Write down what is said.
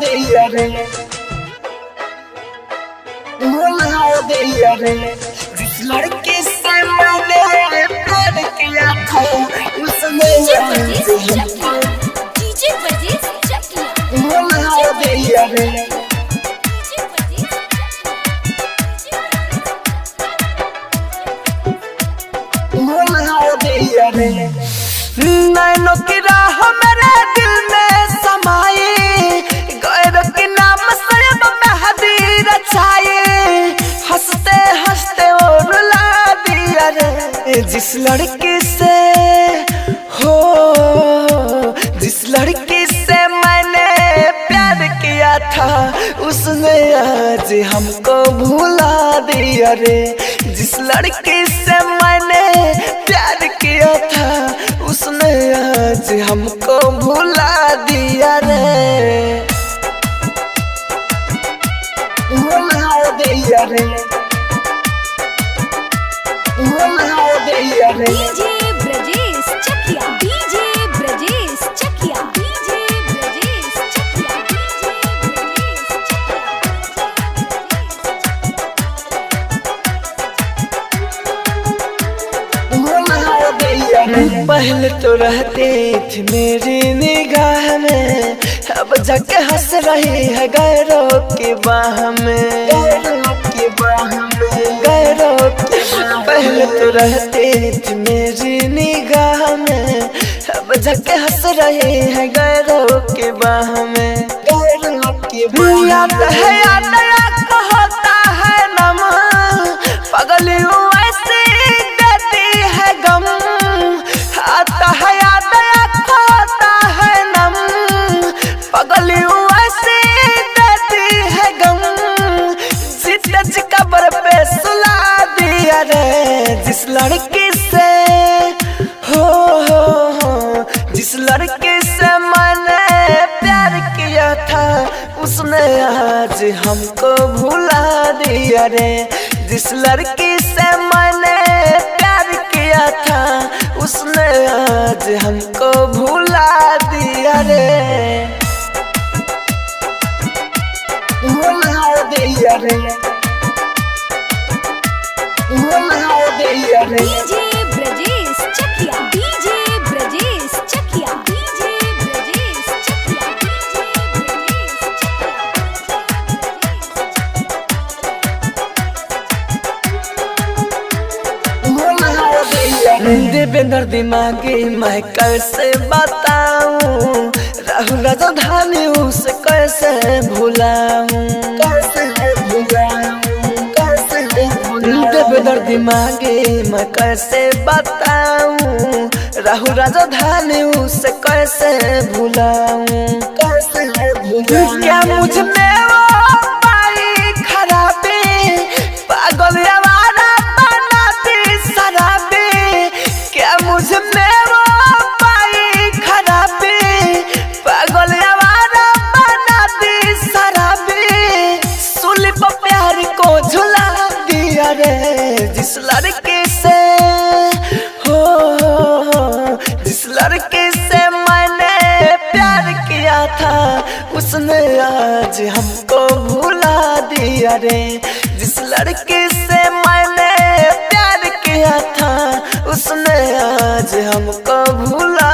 दिया रे, भुला दिया रे। जिस लड़के से मैंने प्यार किया था उसने भुला दिया रे। नैनो की राह मेरे दिल में समाई, गैर के नाम से मेहंदी रचाई, हंसते हंसते वो रुला दिया रे। जिस लड़की से हो, जिस लड़की से मैंने प्यार किया था उसने आज हमको भुला दिया रे। जिस लड़की से मैंने प्यार किया था उसने आज हमको भुला दिया रे, भुला दिया रे, भुला दिया रे। डीजे ब्रजेश चकिया, डीजे ब्रजेश चकिया, डीजे ब्रजेश चकिया, पहले तो रहती थी मेरी निगाह में, अब जाके हंस रही है गैरों की बाह में, गैरों की बाह में, गैरों की। पहले तो रहती थी मेरी निगाह में, अब जाके हंस रही है गैरों की बाह में, गैरों की बाह। याद है याद होता है नम, पगली ऐसे देती है गम, आता है याद होता है नम, पगली ऐसे देती है गम, जीते जी कब्र पे सुला दिया रे। जिस लड़की से हो, जिस लड़की से मैंने प्यार किया था उसने आज हमको भुला दिया रे। जिस लड़की से मैंने प्यार किया था उसने आज हमको भुला दिया रे, भुला दिया रे, भुला दिया रे। डीजे ब्रजेश चकिया, डीजे ब्रजेश चकिया, डीजे ब्रजेश चकिया, डीजे ब्रजेश चकिया। देवेंद्र दिमागी मैं कैसे बताऊं, राहुल राजधानी उसे कैसे भुलाऊं, कैसे भुलाऊं, कैसे भुलाऊं। देवेंद्र दिमागी मैं कैसे बताऊं, राहुल राजधानी उसे कैसे भुलाऊं, कैसे भुलाऊं। क्या मुझ में वो पाई खराबी, पागल आवारा बनाती शराबी, क्या मुझ में वो पाई खराबी, पागल आवारा बनाती शराबी, सूली पर प्यार को झुला दिया रे। जिस लड़की से हो, जिस लड़की से मैंने प्यार किया था उसने आज हमको भुला दिया रे। जिस लड़की से मैंने प्यार किया था उसने आज हमको भुला